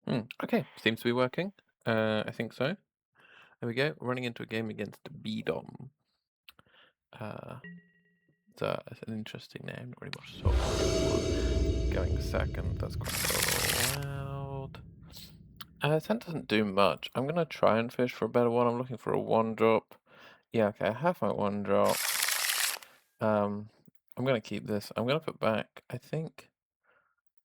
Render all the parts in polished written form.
Okay, seems to be working. I think so. There we go. Running into a game against BDOM. Uh, it's an interesting name. Not really much to talk about. Going second. That's quite allowed. That doesn't do much. I'm gonna try and fish for a better one. I'm looking for a 1-drop. Yeah, okay, I have my 1-drop. I'm gonna keep this. I'm gonna put back, I think,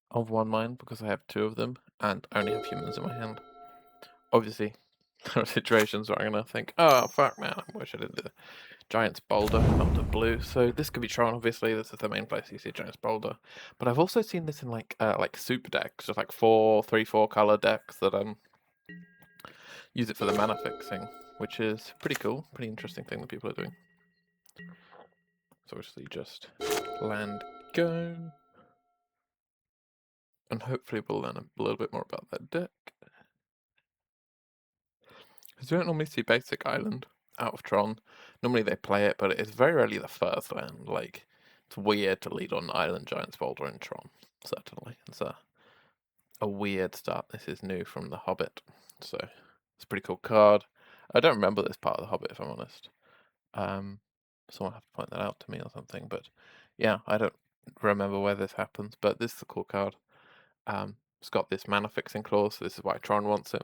of 1 mine because I have 2 of them and I only have humans in my hand. Obviously, there are situations where I'm gonna think, oh fuck man, I wish I did the Giant's Boulder, not the blue. So this could be Tron, obviously. This is the main place you see Giant's Boulder. But I've also seen this in like super decks, just like 3-4 color decks that use it for the mana fixing, which is pretty cool, pretty interesting thing that people are doing. So obviously just land go. And hopefully we'll learn a little bit more about that deck. Because we don't normally see basic island out of Tron. Normally they play it, but it is very rarely the first land. Like, it's weird to lead on Island Giant's Boulder in Tron, certainly. It's a weird start. This is new from The Hobbit, so it's a pretty cool card. I don't remember this part of The Hobbit, if I'm honest. Someone have to point that out to me or something, but yeah, I don't remember where this happens, but this is a cool card. It's got this mana fixing clause, so this is why Tron wants it.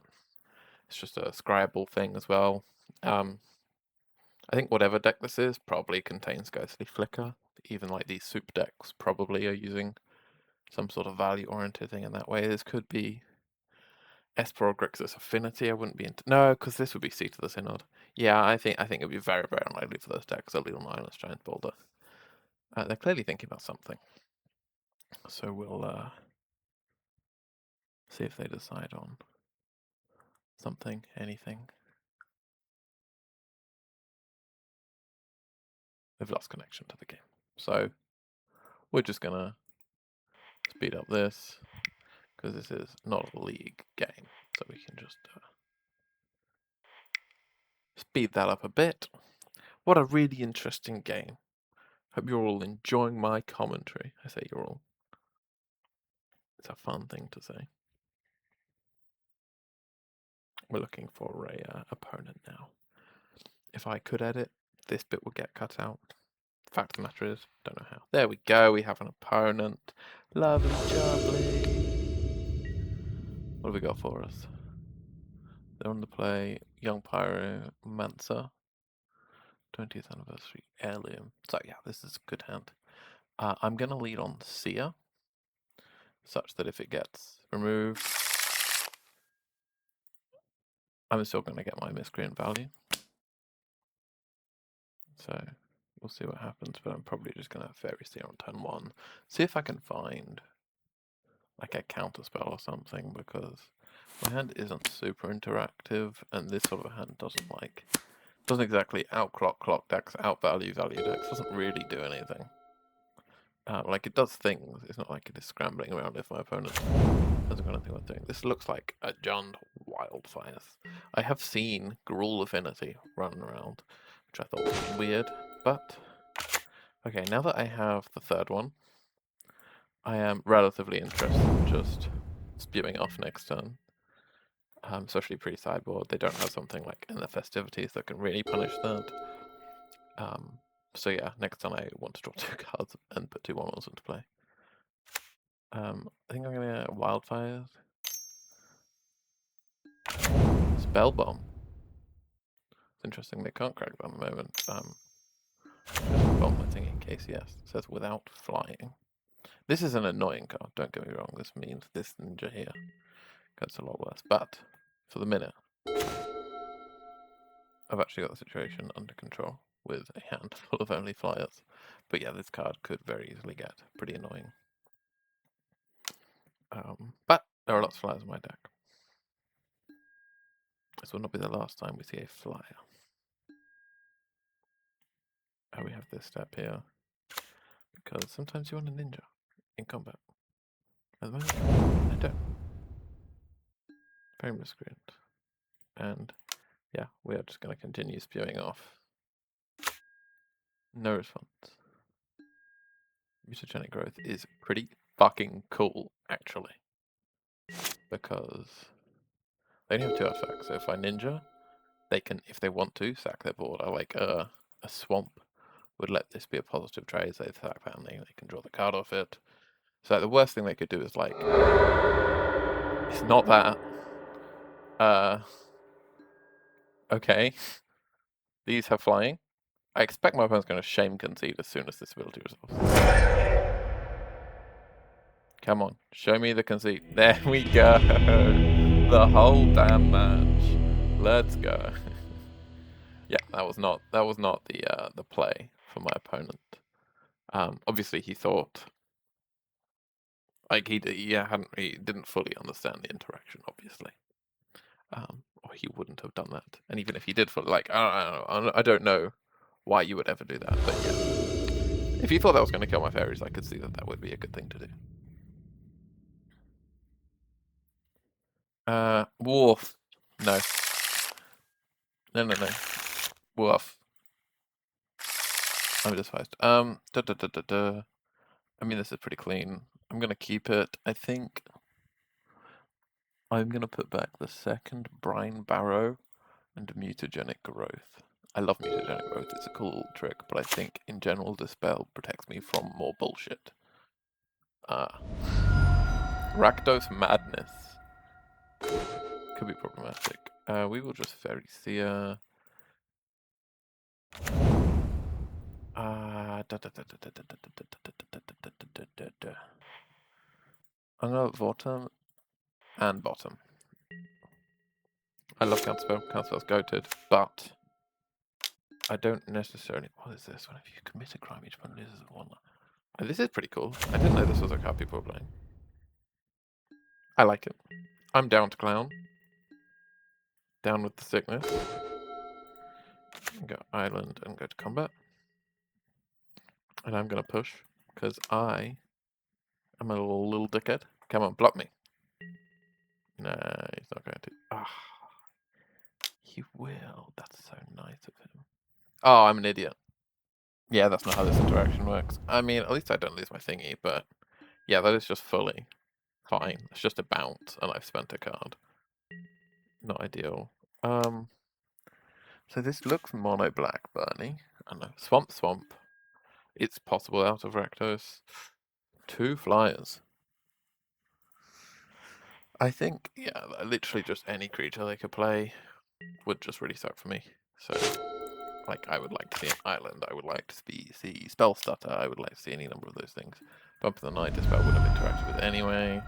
It's just a scryable thing as well. I think whatever deck this is probably contains Ghostly Flicker. Even like these soup decks probably are using some sort of value-oriented thing in that way. This could be Esper or Grixis Affinity. I wouldn't be into no, because this would be Seat of the Synod. Yeah, I think it'd be very, very unlikely for those decks. At least on Island's Giant Boulder. They're clearly thinking about something. So we'll see if they decide on something, anything. They've lost connection to the game. So we're just gonna speed up this because this is not a league game. So we can just speed that up a bit. What a really interesting game. Hope you're all enjoying my commentary. I say you're all. It's a fun thing to say. We're looking for a opponent now. If I could edit, this bit would get cut out. Fact of the matter is, don't know how. There we go, we have an opponent. Lovely jubbly. What have we got for us? They're on the play Young Pyromancer. 20th anniversary heirloom. So yeah, this is a good hand. I'm going to lead on Seer, such that if it gets removed, I'm still going to get my miscreant value. So we'll see what happens, but I'm probably just going to Fairy Seer on turn 1. See if I can find like a counter spell or something, because my hand isn't super interactive, and this sort of hand doesn't exactly outclock clock decks, outvalue value decks, doesn't really do anything. Like it does things, it's not like it is scrambling around if my opponent doesn't got anything worth doing. This looks like a Jund Wildfires. I have seen Gruul Affinity running around, which I thought was weird, but okay, now that I have the third one, I am relatively interested in just spewing off next turn. Especially pre-sideboard, they don't have something like in the festivities that can really punish that. So yeah, next time I want to draw 2 cards and put 2 1/1s into play. I think I'm gonna Wildfires. Spell Bomb. It's interesting, they can't crack that at the moment. Just vomiting in case yes. It says without flying. This is an annoying card, don't get me wrong. This means this ninja here gets a lot worse. But for the minute, I've actually got the situation under control with a hand full of only flyers. But yeah, this card could very easily get pretty annoying. But there are lots of flyers in my deck. This will not be the last time we see a flyer. And we have this step here. Because sometimes you want a ninja in combat. At the moment, I don't. Very miscreant. And yeah, we are just going to continue spewing off. No response. Mutagenic growth is pretty fucking cool, actually. because they only have 2 artifacts. So if I ninja, they can, if they want to, sack their board. I like a swamp would let this be a positive trade. So they sack that and they can draw the card off it. So like, the worst thing they could do is like, it's not that. Okay. These have flying. I expect my opponent's going to shame concede as soon as this ability resolves. Come on, show me the concede. There we go. The whole damn match. Let's go. Yeah, that was not the play for my opponent. Obviously he thought like he didn't fully understand the interaction, obviously. Or he wouldn't have done that. And even if he did fully, like I don't know why you would ever do that, but yeah. If you thought that was going to kill my fairies, I could see that would be a good thing to do. Wolf. No. No. Wolf. I'm disposed. I mean, this is pretty clean. I'm going to keep it. I think I'm going to put back the second Brine Barrow and Mutagenic Growth. I love Mutagenic Growth. It's a cool trick, but I think in general, Dispel protects me from more bullshit. Rakdos Madness could be problematic. We will just Fairy Seer. I'm gonna bottom and bottom. I love Counterspell. Counterspell's goated, but I don't necessarily. What is this? Whenever you commit a crime, each opponent loses one. Oh, this is pretty cool. I didn't know this was a card people were playing. I like it. I'm down to clown. Down with the sickness. Go island and go to combat. And I'm gonna push because I am a little dickhead. Come on, block me. No, he's not going to. Ah, he will. That's so nice of him. Oh, I'm an idiot. Yeah, that's not how this interaction works. I mean, at least I don't lose my thingy, but yeah, that is just fully fine. It's just a bounce, and I've spent a card. Not ideal. So this looks mono black, Bernie. I know. Swamp. It's possible out of Rakdos. 2 flyers. I think, yeah, literally just any creature they could play would just really suck for me. So, like, I would like to see an island, I would like to see Spell Stutter, I would like to see any number of those things. Bump of the Night, Dispel would have interacted with anyway.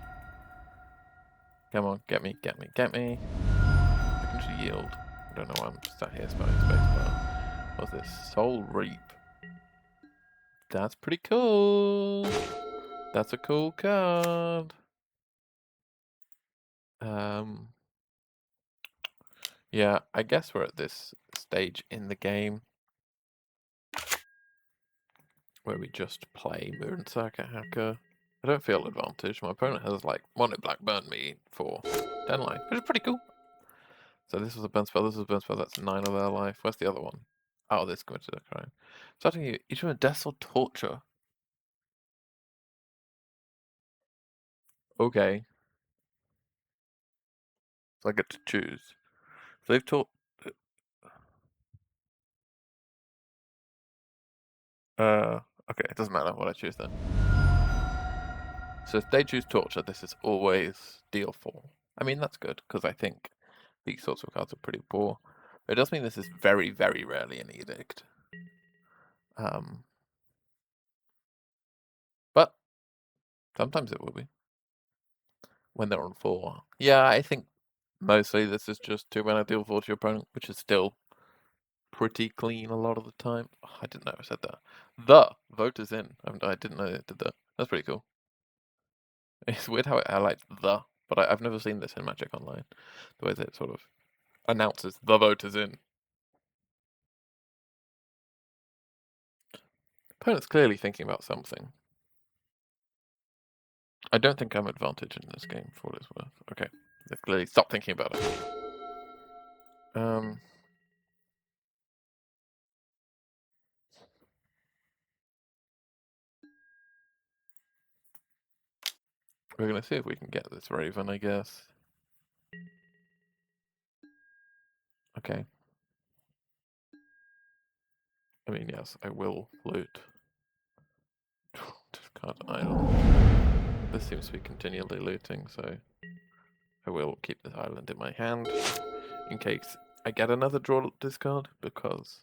Come on, get me. I can just yield. I don't know why I'm sat here spelling spacebar. What's this? Soul Reap. That's pretty cool. That's a cool card. Yeah, I guess we're at this stage in the game where we just play Moon Circuit Hacker. I don't feel advantage. My opponent has like mono black burn me for 10 life, which is pretty cool. So this was a burn spell, this was a burn spell, that's 9 of their life. Where's the other one? Oh, this committed a crime. Starting you, each of a death or torture. Okay. So I get to choose. So they've taught. Okay, it doesn't matter what I choose then. So if they choose torture, this is always deal 4. I mean, that's good, because I think these sorts of cards are pretty poor. It does mean this is very, very rarely an edict. But sometimes it will be. When they're on 4. Yeah, I think mostly this is just 2 mana deal 4 to your opponent, which is still pretty clean a lot of the time. Oh, I didn't know I said that. The vote is in. I didn't know it did that. That's pretty cool. It's weird how it highlights the, but I've never seen this in Magic Online. The way that it sort of announces the vote is in. Opponent's clearly thinking about something. I don't think I'm advantaged in this game, for what it's worth. Okay, they've clearly stopped thinking about it. We're gonna see if we can get this Raven, I guess. Okay. I mean, yes, I will loot. Discard island. This seems to be continually looting, so I will keep this island in my hand in case I get another draw discard, because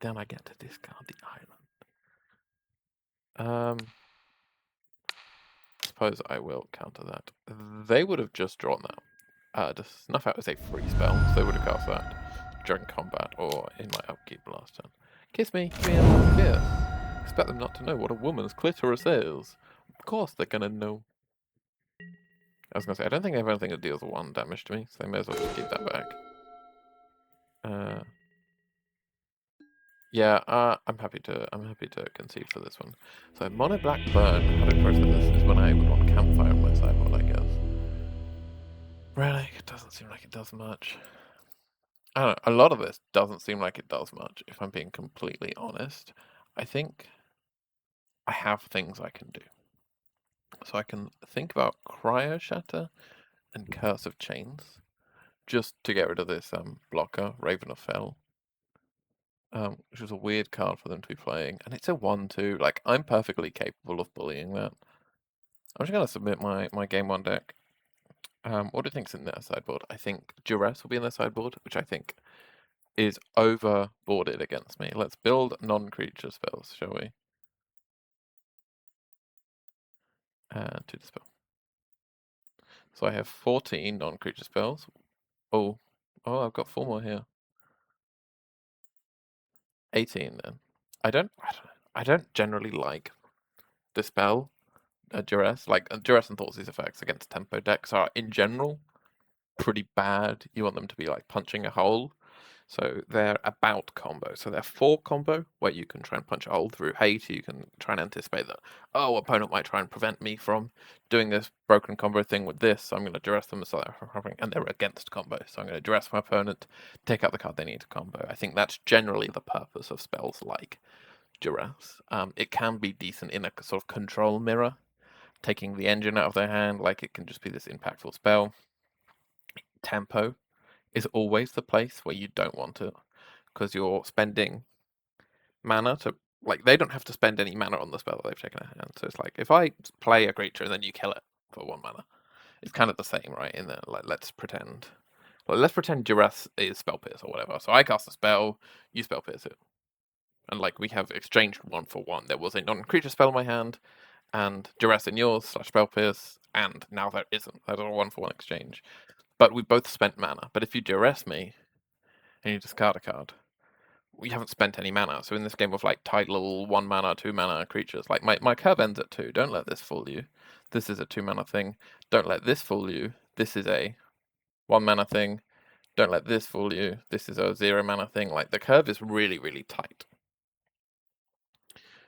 then I get to discard the island. Suppose I will counter that. They would have just drawn that. To snuff out is a free spell, so they would have cast that during combat or in my upkeep last turn. Kiss me, give me a little kiss. Expect them not to know what a woman's clitoris is. Of course they're gonna know. I was gonna say, I don't think I have anything that deals 1 damage to me, so they may as well just keep that back. Yeah, I'm happy to concede for this one. So mono black burn. How do I process this? Is when I would want campfire on my sideboard, I guess. Really, it doesn't seem like it does much. I don't know, a lot of this doesn't seem like it does much, if I'm being completely honest. I think I have things I can do. So I can think about Cryo Shatter and Curse of Chains, just to get rid of this blocker, Raven of Fell. Which is a weird card for them to be playing. And it's a 1/2. Like, I'm perfectly capable of bullying that. I'm just going to submit my game 1 deck. What do you think's in their sideboard? I think Duress will be in their sideboard, which I think is overboarded against me. Let's build non-creature spells, shall we? To dispel. So I have 14 non-creature spells. Oh, I've got 4 more here. 18 then. I don't generally like dispel duress. Like duress and Thoughtseize effects against tempo decks are in general pretty bad. You want them to be like punching a hole. So they're about combo. So they're 4 combo, where you can try and punch a hole through hate. You can try and anticipate that, opponent might try and prevent me from doing this broken combo thing with this, so I'm going to duress them, and they're against combo. So I'm going to duress my opponent, take out the card they need to combo. I think that's generally the purpose of spells like duress. It can be decent in a sort of control mirror, taking the engine out of their hand, like it can just be this impactful spell. Tempo is always the place where you don't want it, because you're spending mana to, like, they don't have to spend any mana on the spell that they've taken a hand. So it's like, if I play a creature and then you kill it for 1 mana, it's kind of the same, right? In that, like, let's pretend Duress is Spell Pierce or whatever. So I cast a spell, you Spell Pierce it. And, like, we have exchanged 1 for 1. There was a non-creature spell in my hand, and Duress in yours, / Spell Pierce, and now there isn't. There's a 1 for 1 exchange. But we both spent mana. But if you Duress me, and you discard a card, we haven't spent any mana. So in this game of like tight little 1 mana, 2 mana creatures, like my curve ends at 2. Don't let this fool you. This is a 2 mana thing. Don't let this fool you. This is a 1 mana thing. Don't let this fool you. This is a 0 mana thing. Like, the curve is really, really tight,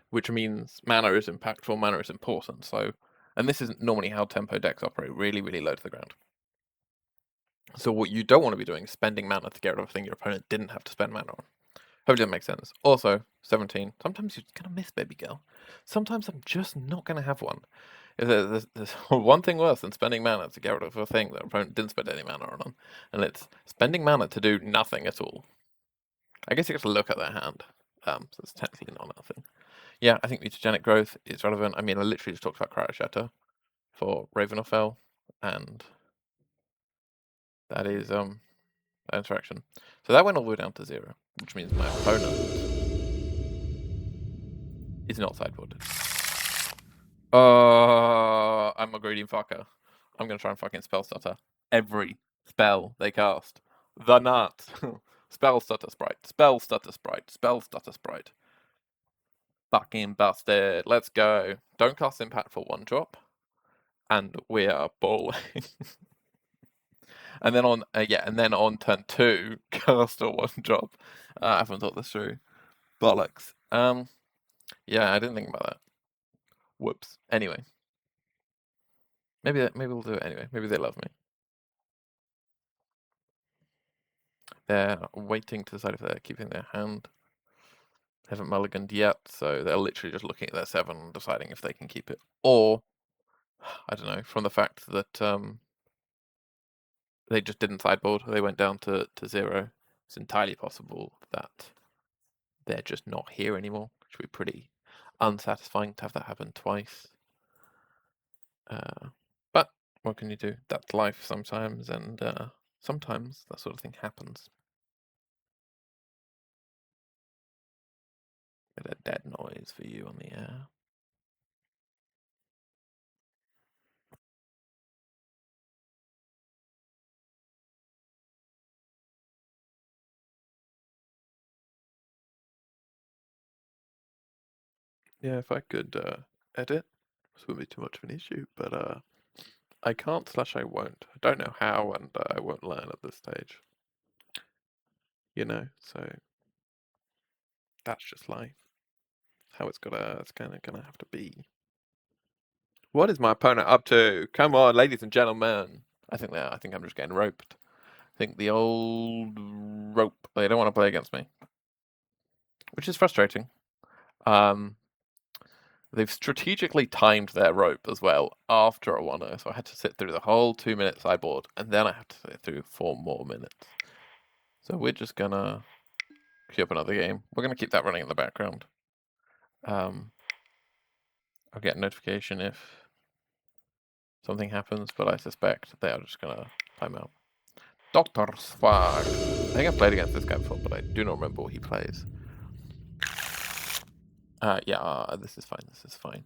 which means mana is impactful, mana is important. So, and this isn't normally how tempo decks operate, really, really low to the ground. So what you don't want to be doing is spending mana to get rid of a thing your opponent didn't have to spend mana on. Hopefully that makes sense. Also, 17. Sometimes you're gonna miss, baby girl. Sometimes I'm just not gonna have one. There's one thing worse than spending mana to get rid of a thing that opponent didn't spend any mana on, and it's spending mana to do nothing at all. I guess you have to look at their hand. So it's technically not nothing. Yeah, I think mutagenic growth is relevant. I mean, I literally just talked about Cryo Shatter for Raven of Fell, and that is that interaction. So that went all the way down to 0, which means my opponent is not sideboarded. I'm a greedy fucker. I'm gonna try and fucking spell stutter every spell they cast. The nut. Spell stutter sprite. Spell stutter sprite. Spell stutter sprite. Fucking busted. Let's go. Don't cast impact for 1 drop. And we are bowling. And then on turn 2, cast a 1 drop. I haven't thought this through. Bollocks. Yeah, I didn't think about that. Whoops. Anyway. Maybe we'll do it anyway. Maybe they love me. They're waiting to decide if they're keeping their hand. They haven't mulliganed yet, so they're literally just looking at their 7 and deciding if they can keep it. Or, I don't know, from the fact that they just didn't sideboard. They went down to 0. It's entirely possible that they're just not here anymore, which would be pretty unsatisfying to have that happen twice. But what can you do? That's life sometimes, and sometimes that sort of thing happens. Bit of dead noise for you on the air. Yeah, if I could edit, this wouldn't be too much of an issue, but I can't / I won't. I don't know how, and I won't learn at this stage. You know, so that's just life. How it's kind of gonna have to be. What is my opponent up to? Come on, ladies and gentlemen. I think I'm just getting roped. I think the old rope. They don't want to play against me, which is frustrating. They've strategically timed their rope as well after a 1-0, so I had to sit through the whole 2-minute sideboard, and then I have to sit through 4 more minutes. So we're just gonna queue up another game. We're gonna keep that running in the background. I'll get a notification if something happens, but I suspect they are just gonna time out. Dr. Swag. I think I've played against this guy before, but I do not remember what he plays. Yeah, this is fine. This is fine.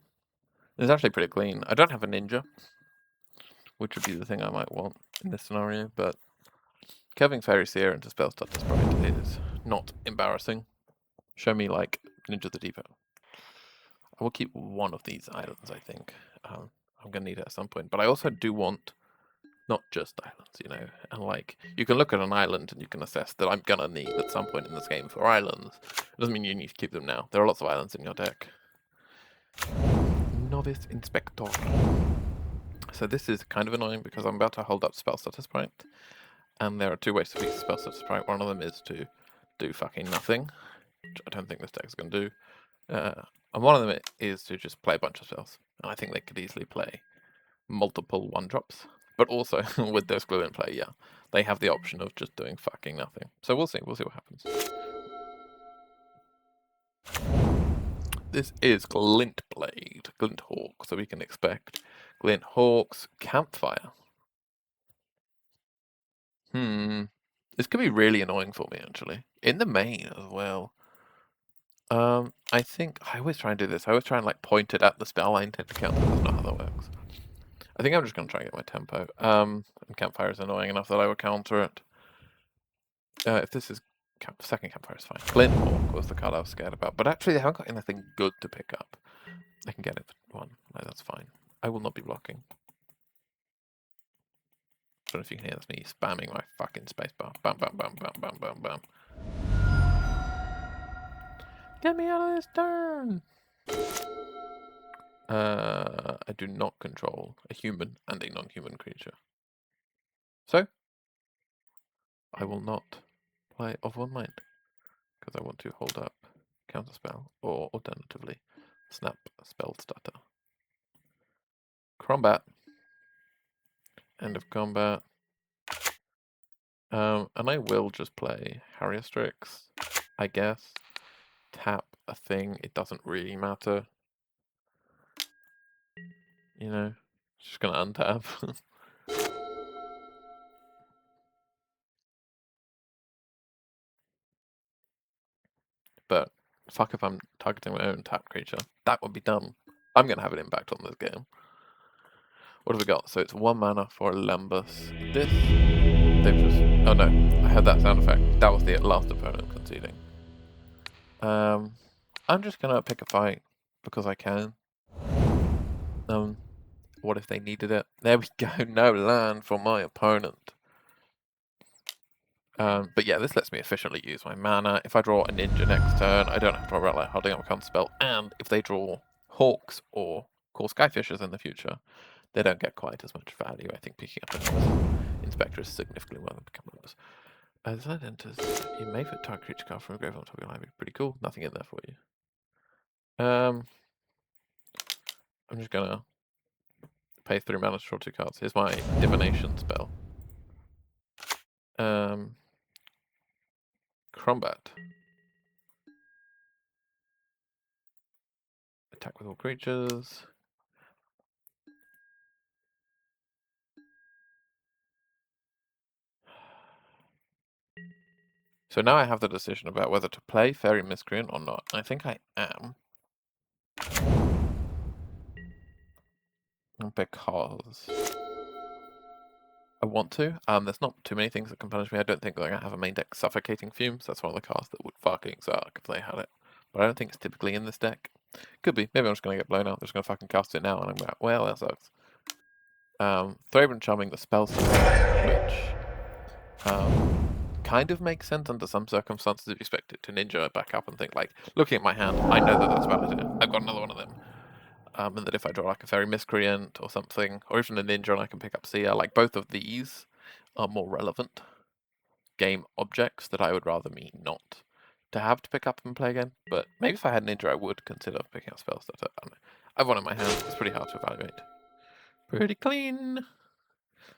It's actually pretty clean. I don't have a ninja, which would be the thing I might want in this scenario, but Kevin Fairy Seer into Spellstutter Sprite is not embarrassing. Show me, like, Ninja the Depot. I will keep one of these islands, I think. I'm going to need it at some point. But I also do want not just islands, you know. And, like, you can look at an island and you can assess that I'm going to need at some point in this game 4 islands. It doesn't mean you need to keep them now. There are lots of islands in your deck. Novice Inspector. So this is kind of annoying because I'm about to hold up Spellstutter Sprite. And there are 2 ways to beat Spellstutter Sprite. One of them is to do fucking nothing, which I don't think this deck is going to do. And one of them is to just play a bunch of spells. And I think they could easily play multiple 1-drops. But also, with their Glue in play, yeah, they have the option of just doing fucking nothing. So we'll see. We'll see what happens. This is Glintblade, Glinthawk, so we can expect Glinthawk's Campfire. This could be really annoying for me, actually. In the main as well. I think I always try and do this. I always try and, like, point it at the spell I intend to counter. That's not how that works. I think I'm just going to try and get my tempo. And Campfire is annoying enough that I will counter it. If this is second Campfire is fine. Glinthawk was the card I was scared about. But actually, they haven't got anything good to pick up. I can get it for 1. No, that's fine. I will not be blocking. I don't know if you can hear that's me spamming my fucking spacebar. Bam, bam, bam, bam, bam, bam, bam. Get me out of this turn! I do not control a human and a non-human creature. So, I will not play Of One Mind, because I want to hold up Counterspell, or alternatively, Snap Spellstutter. Combat. End of combat. And I will just play Harrier Strix, I guess. Tap a thing, it doesn't really matter. You know, just gonna untap. But fuck if I'm targeting my own tap creature. That would be dumb. I'm gonna have an impact on this game. What have we got? So it's 1 mana for Lembus. This, they've just, oh no, I heard that sound effect. That was the last opponent conceding. I'm just gonna pick a fight because I can. What if they needed it? There we go, no land for my opponent. But yeah, this lets me efficiently use my mana. If I draw a ninja next turn, I don't have to worry about, like, holding up a counter spell. And if they draw hawks or call skyfishes in the future, they don't get quite as much value. I think picking up an inspector is significantly more than becoming members. As that enters, you may put target creature card from a grave on top of your library. Pretty cool. Nothing in there for you. I'm just gonna pay 3 mana to draw 2 cards. Here's my divination spell. Combat. Attack with all creatures. So now I have the decision about whether to play Fairy Miscreant or not. I think I am. Because I want to. There's not too many things that can punish me. I don't think they're going to have a main deck Suffocating Fumes. That's one of the cards that would fucking suck if they had it. But I don't think it's typically in this deck. Could be. Maybe I'm just going to get blown out. I'm just going to fucking cast it now and I'm like, well, that sucks. Thraben Charming the spell which kind of makes sense under some circumstances if you expect it to ninja back up and think like, looking at my hand, I know that that's valid here. I've got another one of them. And that if I draw like a Fairy Miscreant or something, or even a ninja and I can pick up Seer, like both of these are more relevant game objects that I would rather me not to have to pick up and play again. But maybe if I had ninja, I would consider picking up spells that I don't know. I've one in my hand. It's pretty hard to evaluate. Pretty clean.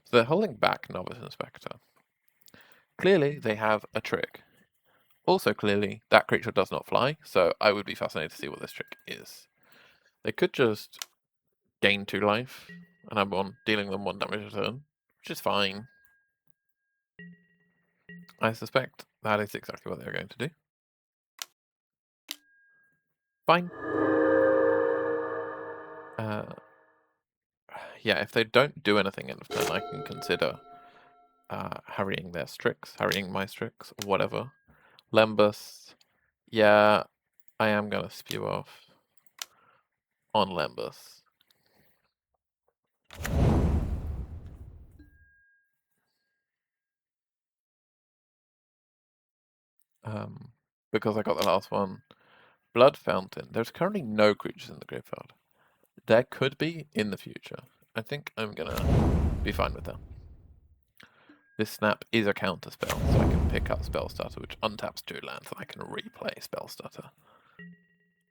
So they're holding back Novice Inspector. Clearly, they have a trick. Also, clearly, that creature does not fly, so I would be fascinated to see what this trick is. They could just gain 2 life, and I'm on dealing them 1 damage a turn, which is fine. I suspect that is exactly what they're going to do. Fine. Yeah, if they don't do anything end of turn, I can consider harrying their Strix, harrying my Strix, or whatever. Lembus, yeah, I am going to spew off on Lembus. Because I got the last one. Blood Fountain. There's currently no creatures in the graveyard. There could be in the future. I think I'm gonna be fine with that. This snap is a counter spell, so I can pick up Spell Starter, which untaps 2 lands, and I can replay Spell Starter.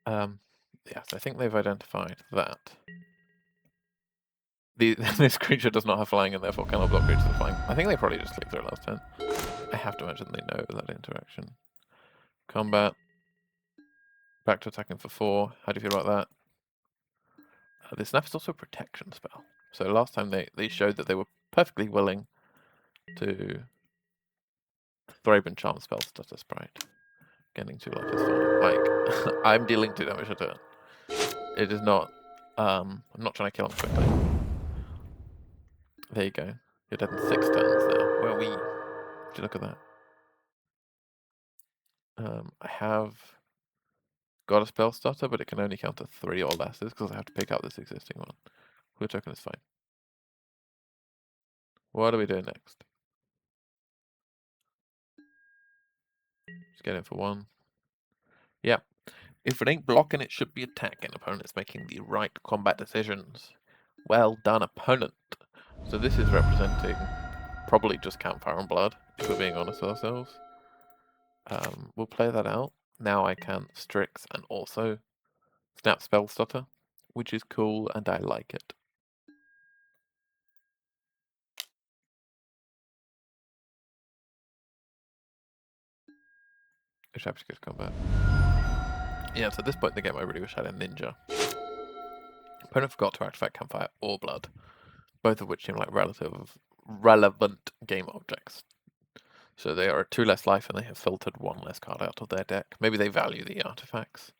Yes, I think they've identified that. This creature does not have flying and therefore cannot block creatures with flying. I think they probably just clicked their last turn. I have to imagine they know that interaction. Combat. Back to attacking for 4. How do you feel about that? This snap is also a protection spell. So last time they showed that they were perfectly willing to Thraben Charm Spell Stutter Sprite. Getting 2 life is fine. Like, I'm dealing 2 damage a turn. It is not, I'm not trying to kill him quickly. There you go. You're dead in 6 turns now. Where we? Did you look at that? I have got a Spell Stutter, but it can only counter 3 or less because I have to pick up this existing one. Blue token is fine. What are we doing next? Just get in for 1. Yeah. If it ain't blocking, it should be attacking. Opponent's making the right combat decisions. Well done, opponent. So this is representing probably just Campfire and Blood, if we're being honest with ourselves. We'll play that out. Now I can Strix and also Snap Spell Stutter, which is cool and I like it. Which happens to combat. Yeah, so at this point in the game I really wish I had a ninja. Opponent forgot to activate Campfire or Blood, both of which seem like relevant game objects. So they are 2 less life and they have filtered 1 less card out of their deck. Maybe they value the artifacts.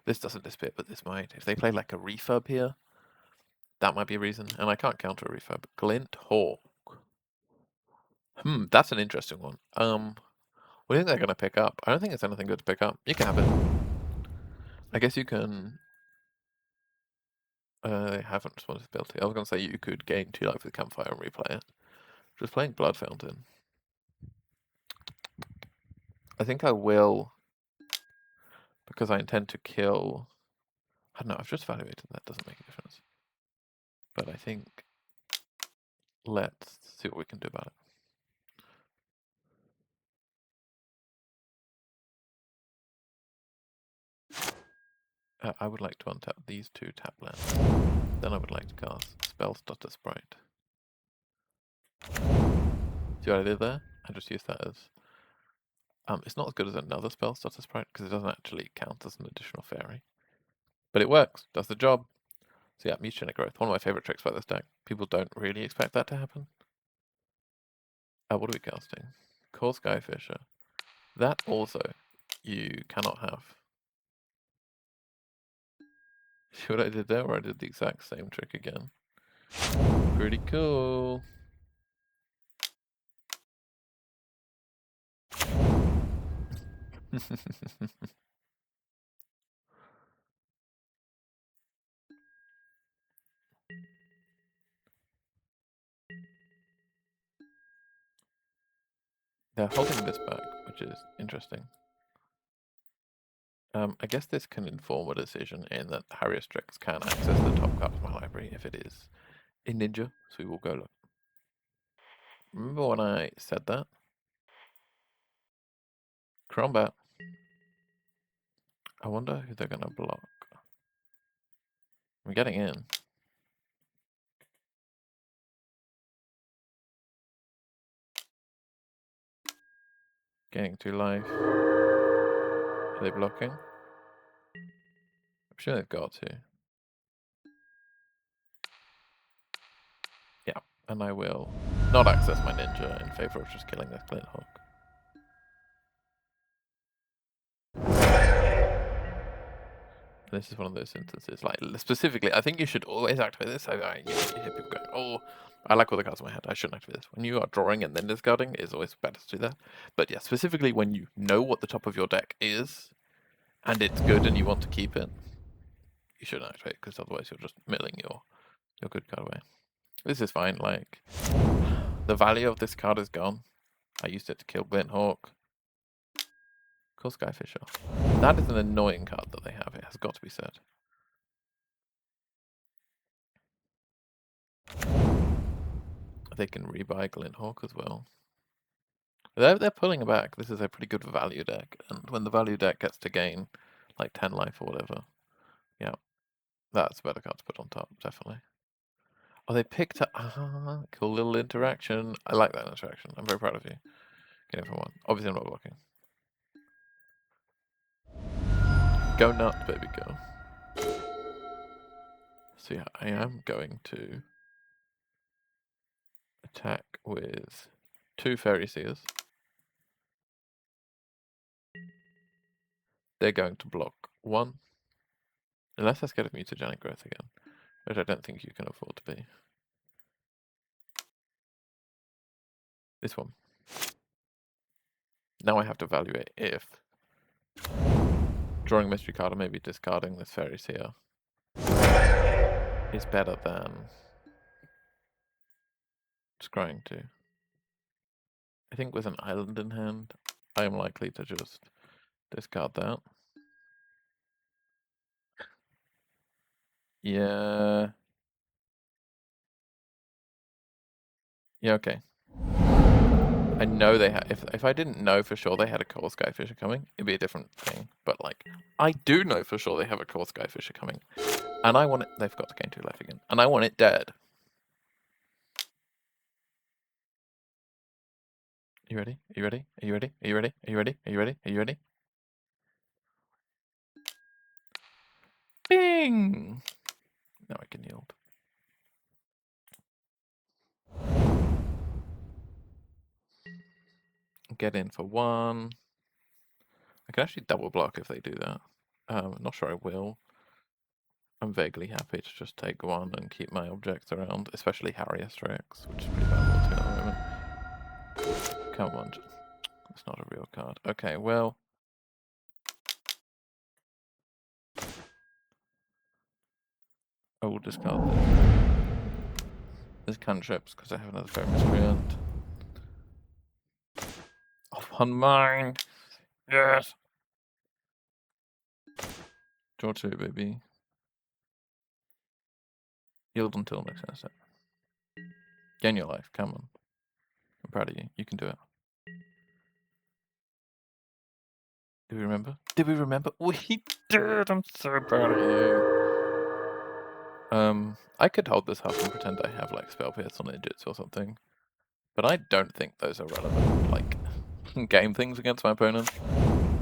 This doesn't disappear, but this might. If they play like a refurb here, that might be a reason. And I can't counter a refurb. Glint Hawk. That's an interesting one. What do you think they're going to pick up? I don't think it's anything good to pick up. You can have it. I guess you can... I haven't responded to ability. I was going to say you could gain 2 life with Campfire and replay it. Just playing Blood Fountain. I think I will, because I intend to kill... I don't know, I've just evaluated that. Doesn't make a difference. But I think... Let's see what we can do about it. I would like to untap these 2 tap lands. Then I would like to cast Spell Stutter Sprite. See what I did there? and just use that as... it's not as good as another spell starter sprite because it doesn't actually count as an additional fairy. But it works, does the job. So yeah, mutagenic growth, one of my favourite tricks about this deck. People don't really expect that to happen. What are we casting? Core Skyfisher. That also you cannot have. See what I did there? Where I did the exact same trick again. Pretty cool. They're holding this back, which is interesting. I guess this can inform a decision in that Harrier Strix can access the top card of my library if it is a ninja, so we will go look. Remember when I said that? Crombat. I wonder who they're going to block. I'm getting in. Gaining 2 life. Are they blocking? I'm sure they've got to. Yeah, and I will not access my ninja in favor of just killing this Glint Hawk. This is one of those instances, like, specifically, I think you should always activate this. You hear people going, oh, I like all the cards in my head, I shouldn't activate this. When you are drawing and then discarding, it's always better to do that. But yeah, specifically when you know what the top of your deck is, and it's good and you want to keep it, you shouldn't activate, because otherwise you're just milling your good card away. This is fine, like, the value of this card is gone. I used it to kill Glint Hawk. Cool Skyfisher. That is an annoying card that they have, it has got to be said. They can rebuy Glint Hawk as well. They're pulling back. This is a pretty good value deck, and when the value deck gets to gain like 10 life or whatever, yeah, that's a better card to put on top, definitely. Oh, they picked up. Cool little interaction. I like that interaction. I'm very proud of you. Getting for 1. Obviously, I'm not blocking. Go nuts, baby, go. So yeah, I am going to attack with 2 Fairy Seers. They're going to block 1. Unless they're scared of mutagenic growth again, which I don't think you can afford to be. This one. Now I have to evaluate if drawing a mystery card or maybe discarding this Fairy Seer is better than scrying 2. I think with an island in hand, I am likely to just discard that. Yeah. Yeah, okay. I know they had. If I didn't know for sure they had a Coral Skyfisher coming, it'd be a different thing. But like, I do know for sure they have a Coral Skyfisher coming, and I want it. They've got to gain 2 life again, and I want it dead. You ready? Are you ready? Are you ready? Are you ready? Are you ready? Are you ready? Are you ready? Bing! Now I can yield. Get in for 1. I can actually double block if they do that. Not sure I will. I'm vaguely happy to just take 1 and keep my objects around, especially Harrier Strix, which is pretty valuable too at the moment. Come on, it's not a real card. Okay, well. I will discard this. There's cantrips because I have another Fair Miscreant. Off on mine! Yes! Draw 2, baby. Yield until next turn step. Gain your life, come on. I'm proud of you. You can do it. Did we remember? Did we remember? We did! I'm so proud of you. I could hold this up and pretend I have like Spell Pierce on Ninjutsu or something. But I don't think those are relevant, like, game things against my opponent,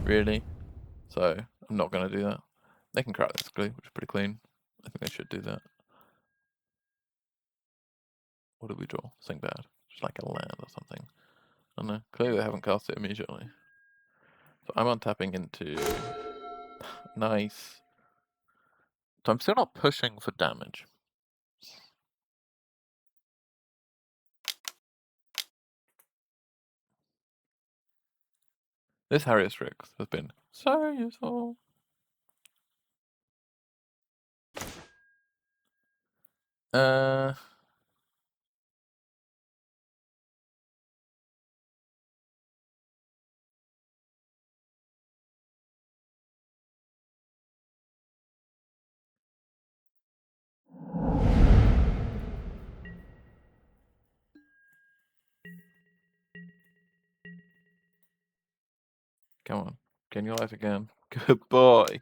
really. So, I'm not going to do that. They can crack this glue, which is pretty clean. I think they should do that. What did we draw? Something bad. Just like a land or something. I don't know. Clearly they haven't cast it immediately. So I'm untapping into... Nice. So I'm still not pushing for damage. This Harrier Strix has been so useful. Uh... Come on. Gain your life again. Good boy.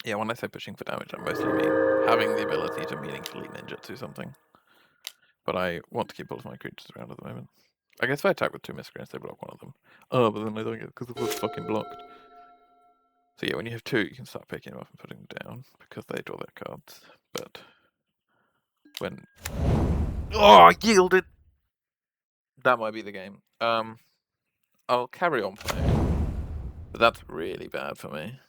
Yeah, when I say pushing for damage, I mostly mean having the ability to meaningfully ninjutsu something. But I want to keep all of my creatures around at the moment. I guess if I attack with 2 miscreants, they block one of them. Oh, but then I don't get it because it was fucking blocked. So yeah, when you have 2, you can start picking them up and putting them down because they draw their cards. But when... Oh, I yielded! That might be the game. I'll carry on playing. But that's really bad for me.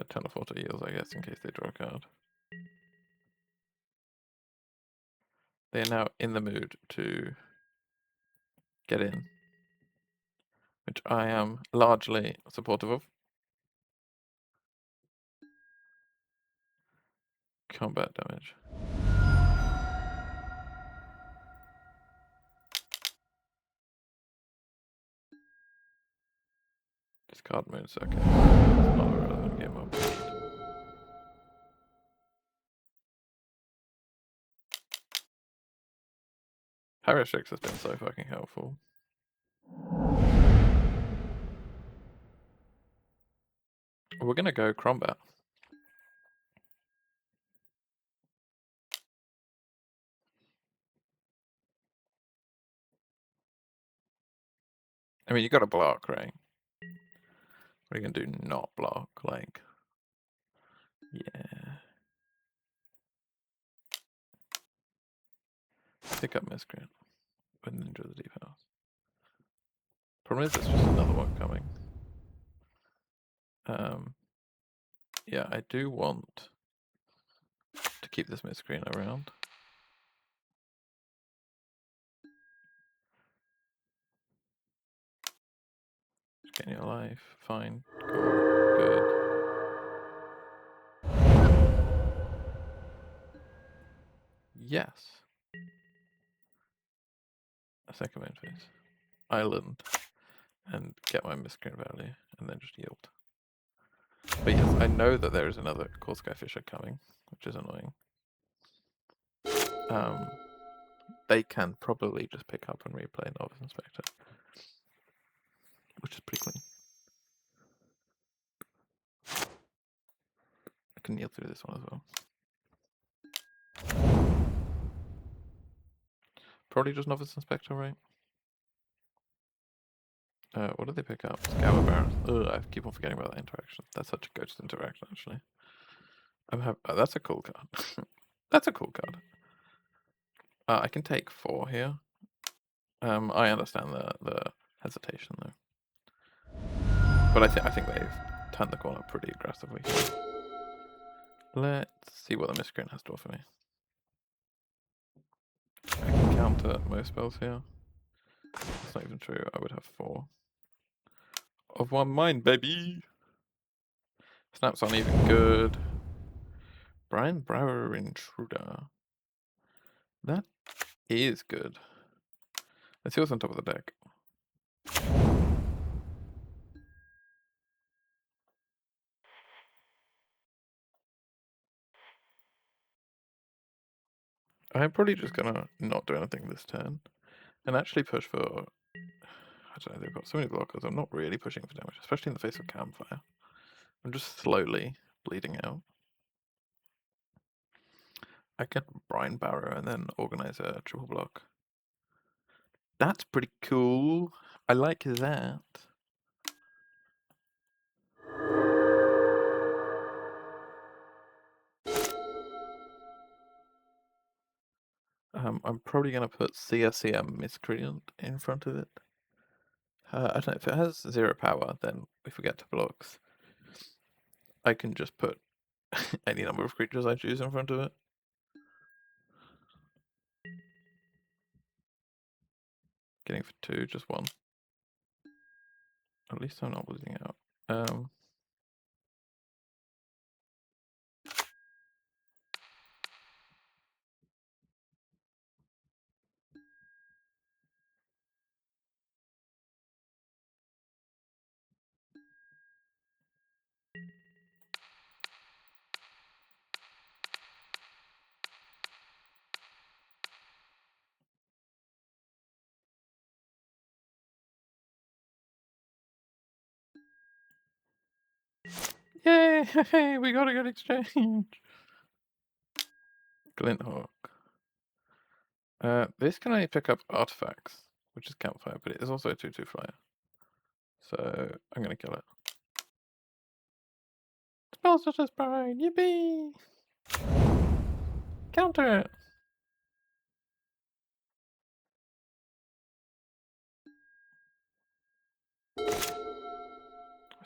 Teleport yields, I guess, in case they draw a card. They are now in the mood to get in, which I am largely supportive of. Combat damage. Discard Moon Circuit. It's not a relevant game up. Parastrix has been so fucking helpful. We're gonna go Crombat. I mean, you gotta block, right? What are you gonna do? Not block, like... Yeah. Pick up Miscreant. With Ninja of the Deep House. Problem is, there's just another one coming. Yeah, I do want to keep this Miscreant around. Just gain your life. Fine. Cool. Good. Yes. A second main phase. Island. And get my Miscreant value. And then just yield. But yes, I know that there is another Cold Sky Fisher coming, which is annoying. They can probably just pick up and replay Novice Inspector, which is pretty clean. I can kneel through this one as well. Probably just Novice Inspector, right? What did they pick up? Scour Baron. Ugh, I keep on forgetting about that interaction. That's such a ghost interaction, actually. That's a cool card. That's a cool card. I can take 4 here. I understand the hesitation though. But I think they've turned the corner pretty aggressively here. Let's see what the Miscreant has to offer me. I can counter most spells here. That's not even true. I would have 4. Of 1 mind, baby! Snaps aren't even good. Brian Brower Intruder. That is good. Let's see what's on top of the deck. I'm probably just gonna not do anything this turn. And actually push for... I don't know, they've got so many blockers. I'm not really pushing for damage, especially in the face of Campfire. I'm just slowly bleeding out. I get Brine Barrow and then organize a triple block. That's pretty cool. I like that. I'm probably gonna put CSCM Miscreant in front of it. I don't know, if it has 0 power, then if we get to blocks, I can just put any number of creatures I choose in front of it. Getting for 2, just 1. At least I'm not losing out. Yay! We got a good exchange. Glinthawk. This can only pick up artifacts, which is campfire, but it is also a 2/2 flyer. So I'm gonna kill it. Spell such as Brine, yippee! Counter it!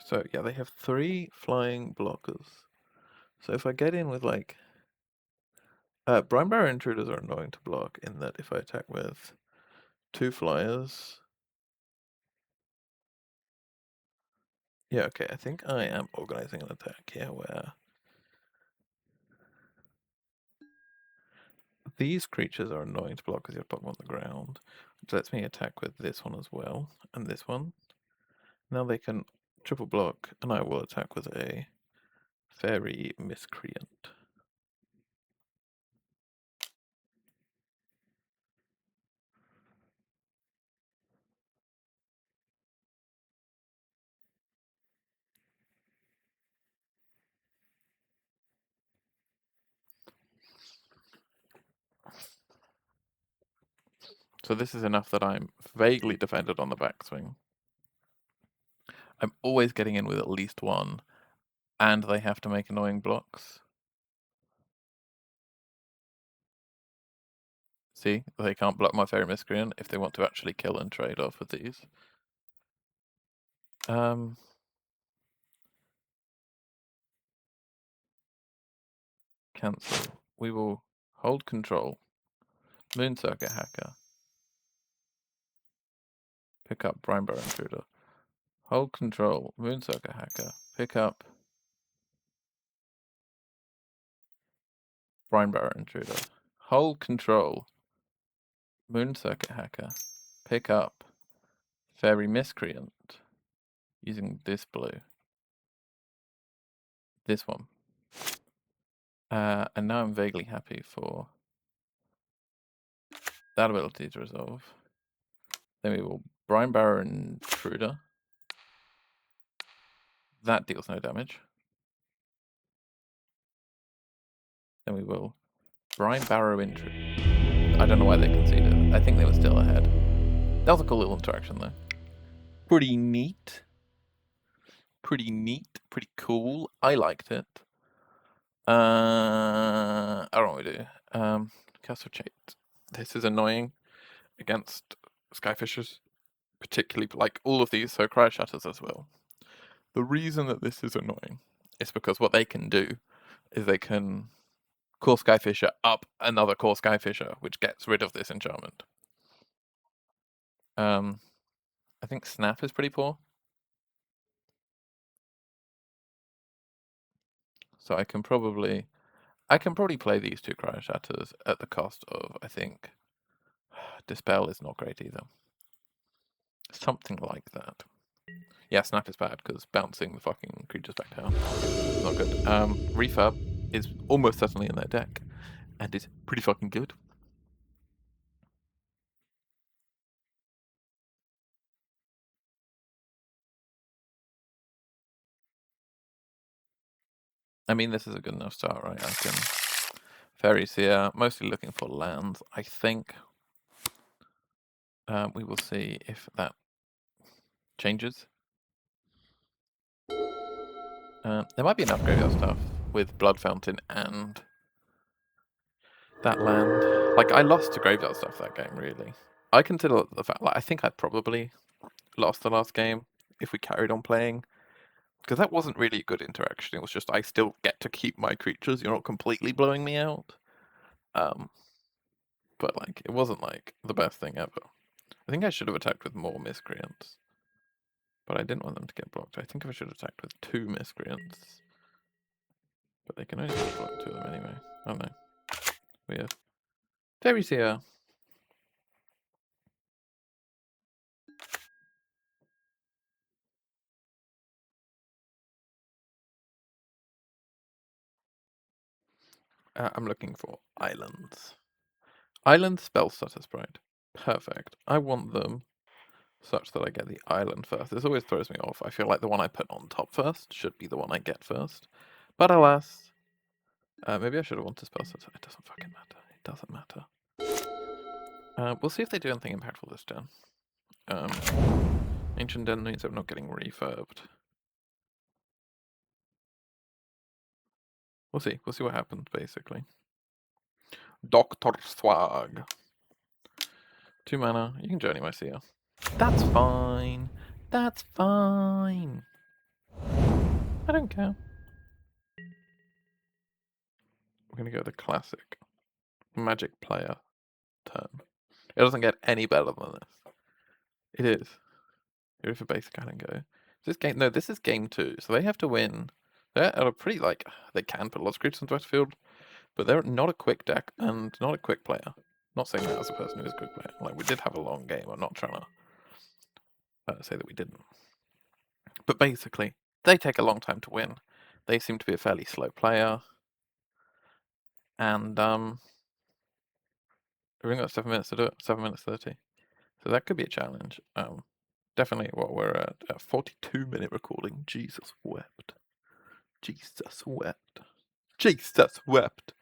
So yeah, they have 3 flying blockers. So if I get in with like Brine Barrow Intruders are annoying to block in that if I attack with 2 flyers. Yeah, okay, I think I am organizing an attack here where these creatures are annoying to block because you have to put them on the ground. Which lets me attack with this one as well, and this one. Now they can triple block, and I will attack with a Fairy Miscreant. So this is enough that I'm vaguely defended on the backswing. I'm always getting in with at least 1, and they have to make annoying blocks. See, they can't block my Fairy Miscreant if they want to actually kill and trade off with these. Cancel. We will hold control. Moon Circuit Hacker. Pick up Brine Barrow Intruder. Hold control. Moon Circuit Hacker. Pick up Brine Barrow Intruder. Hold control. Moon Circuit Hacker. Pick up Fairy Miscreant. Using this blue. This one. And now I'm vaguely happy for that ability to resolve. Then we will Brine Barrow Intruder. That deals no damage. Then we will Brine Barrow Intruder. I don't know why they conceded. I think they were still ahead. That was a cool little interaction though. Pretty neat. Pretty neat. Pretty cool. I liked it. I don't know what we do. Castle Chate. This is annoying against Skyfishers. Particularly, like all of these, so Cry Shatters as well. The reason that this is annoying is because what they can do is they can call Skyfisher up another call Skyfisher, which gets rid of this enchantment. I think Snap is pretty poor. So I can probably play these 2 Cry Shatters at the cost of, I think, Dispel is not great either. Something like that. Yeah, Snap is bad because bouncing the fucking creatures back down is not good. Refurb is almost certainly in their deck and is pretty fucking good. I mean, this is a good enough start, right? I can Fairies here, mostly looking for lands, I think. We will see if that changes. There might be enough graveyard stuff with Blood Fountain and that land. Like, I lost to graveyard stuff that game, really. I consider the fact, like, I think I probably lost the last game if we carried on playing. Because that wasn't really a good interaction. It was just, I still get to keep my creatures. You're not completely blowing me out. But, like, it wasn't, like, the best thing ever. I think I should have attacked with more Miscreants. But I didn't want them to get blocked. I think I should have attacked with 2 Miscreants. But they can only block 2 of them anyway. Oh no. Weird. Fairies here. I'm looking for islands. Island spell stutter sprite. Perfect. I want them such that I get the island first. This always throws me off. I feel like the one I put on top first should be the one I get first. But alas, maybe I should have wanted spell stutter. It doesn't fucking matter. It doesn't matter. We'll see if they do anything impactful this turn. Ancient Den means I'm not getting refurbed. We'll see. We'll see what happens, basically. Dr. Swag. 2 mana. You can Journey my Seer. That's fine. That's fine. I don't care. We're going to go the classic Magic player turn. It doesn't get any better than this. It is. Here for basic island go. This game, no, this is game 2, so they have to win. They're at a pretty, like, they can put lots of creatures into Westfield, but they're not a quick deck and not a quick player. Not saying that as a person who is a quick player. Like, we did have a long game. I'm not trying to say that we didn't. But basically, they take a long time to win. They seem to be a fairly slow player. And, we've only got 7 minutes to do it. 7 minutes 30. So that could be a challenge. Definitely what we're at a 42-minute recording. Jesus wept. Jesus wept. Jesus wept.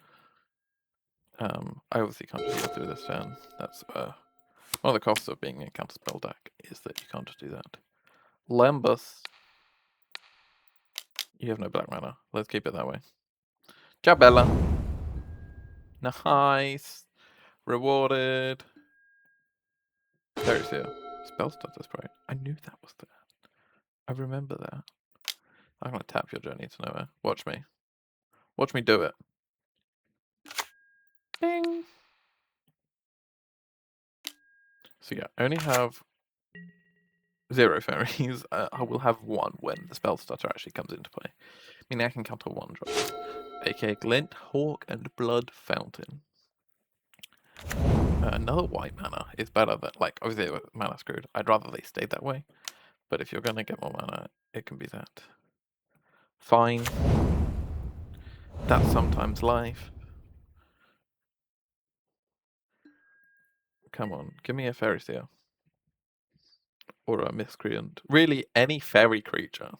I obviously can't just heal through this turn. That's one of the costs of being a counterspell deck is that you can't just do that. Lembus. You have no black mana. Let's keep it that way. Ciao, Bella. Nice. Rewarded. There's here. Spell stutter sprite. I knew that was there. I remember that. I'm gonna tap your Journey to Nowhere. Watch me. Watch me do it. Bing. So yeah, I only have 0 fairies. I will have 1 when the spell stutter actually comes into play. Meaning I can counter 1 drop. aka Glint, Hawk, and Blood Fountain. Another white mana is better than, like, obviously mana screwed. I'd rather they stayed that way. But if you're gonna get more mana, it can be that. Fine. That's sometimes life. Come on, give me a fairy seal. Or a miscreant. Really, any fairy creature.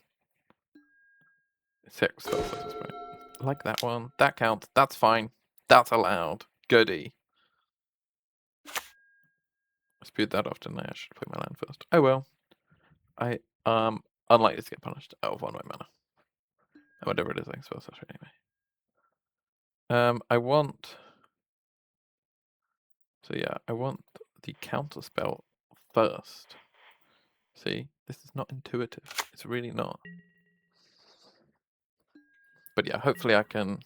6 spell slashers, right? Like that one. That counts. That's fine. That's allowed. Goody. I spewed that off, didn't I? I should play my land first. Oh well. I unlikely to get punished out of 1 white mana. Whatever it is, I can spell slasher anyway. I want. So yeah, I want the counter spell first. See, this is not intuitive. It's really not. But yeah, hopefully I can.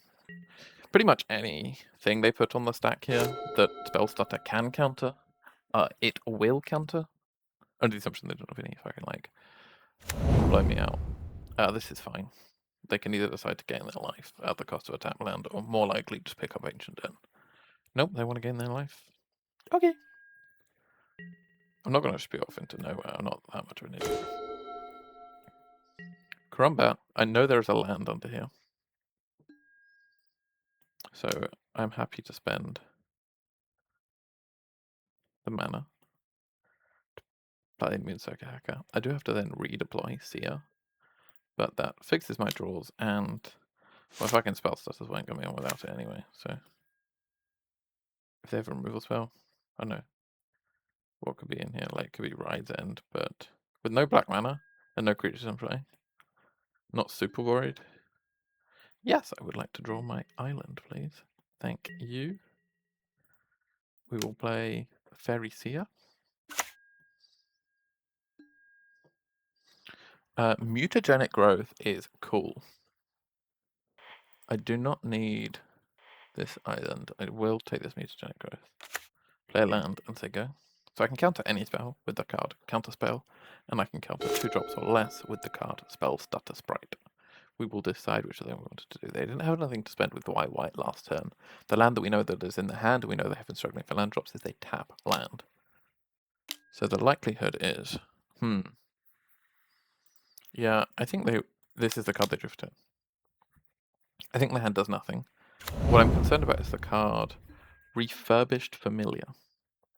Pretty much anything they put on the stack here that spell stutter can counter, it will counter. Under the assumption they don't have any fucking, like, blow me out. This is fine. They can either decide to gain their life at the cost of a tap land, or more likely just pick up Ancient Den. Nope, they want to gain their life. Okay. I'm not going to spew off into nowhere. I'm not that much of an idiot. Crumbat. I know there's a land under here. So I'm happy to spend the mana. Play Moonsucker Hacker. I do have to then redeploy Seer. But that fixes my draws, and my fucking spell stutters won't get me on without it anyway, so If they have a removal spell, I don't know. What could be in here? Like, could be Ride's End, but with no black mana and no creatures in play. Not super worried. Yes, I would like to draw my island, please. Thank you. We will play Fairy Seer. Mutagenic Growth is cool. I do not need this island. I will take this Mutagenic Growth. Play a land and say go. So I can counter any spell with the card Counter Spell, and I can counter 2 drops or less with the card Spell Stutter Sprite. We will decide which of them we wanted to do. They didn't have anything to spend with white last turn. The land that we know that is in the hand, we know they have been struggling for land drops, is they tap land. So the likelihood is, yeah, I think this is the card they drifted. I think the hand does nothing. What I'm concerned about is the card Refurbished Familiar,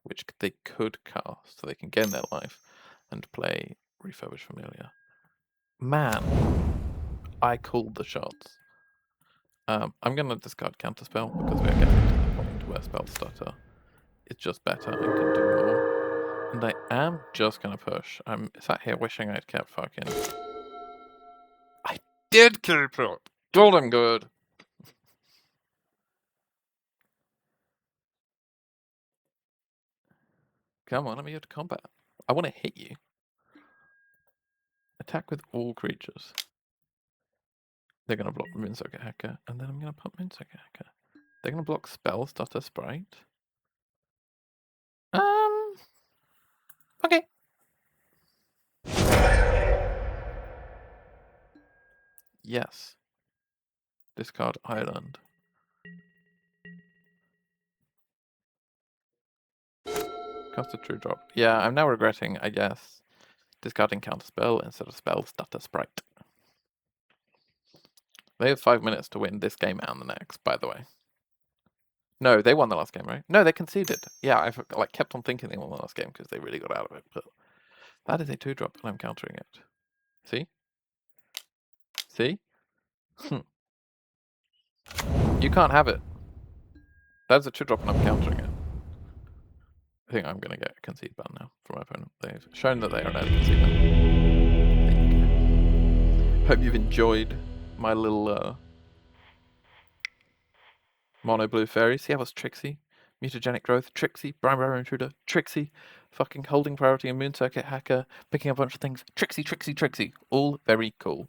which they could cast, so they can gain their life and play Refurbished Familiar. Man, I called the shots. I'm going to discard Counterspell because we're getting to the point where Spell Stutter is just better and can do more. And I am just going to push. I'm sat here wishing I'd kept fucking... I did keep it! God, I'm good! Come on, let me go to combat. I want to hit you. Attack with all creatures. They're going to block Moonsocket Hacker, and then I'm going to put Moonsocket Hacker. They're going to block Spell Stutter Sprite. Okay. Yes. Discard Island. Cost a true drop. Yeah, I'm now regretting, I guess, discarding Counterspell instead of Spell Stutter Sprite. They have 5 minutes to win this game and the next, by the way. No, they won the last game, right? No, they conceded. Yeah, I've kept on thinking they won the last game because they really got out of it. But that is a 2-drop, and I'm countering it. See? See? You can't have it. That's a 2-drop, and I'm countering it. I think I'm going to get a concede ban now from my opponent. They've shown that they are an early conceder. Hope you've enjoyed my little mono blue fairy. See how it's Trixie? Mutagenic Growth, Trixie, Brian Barrow Intruder, Trixie, fucking Holding Priority and Moon Circuit Hacker, picking up a bunch of things. Trixie. All very cool.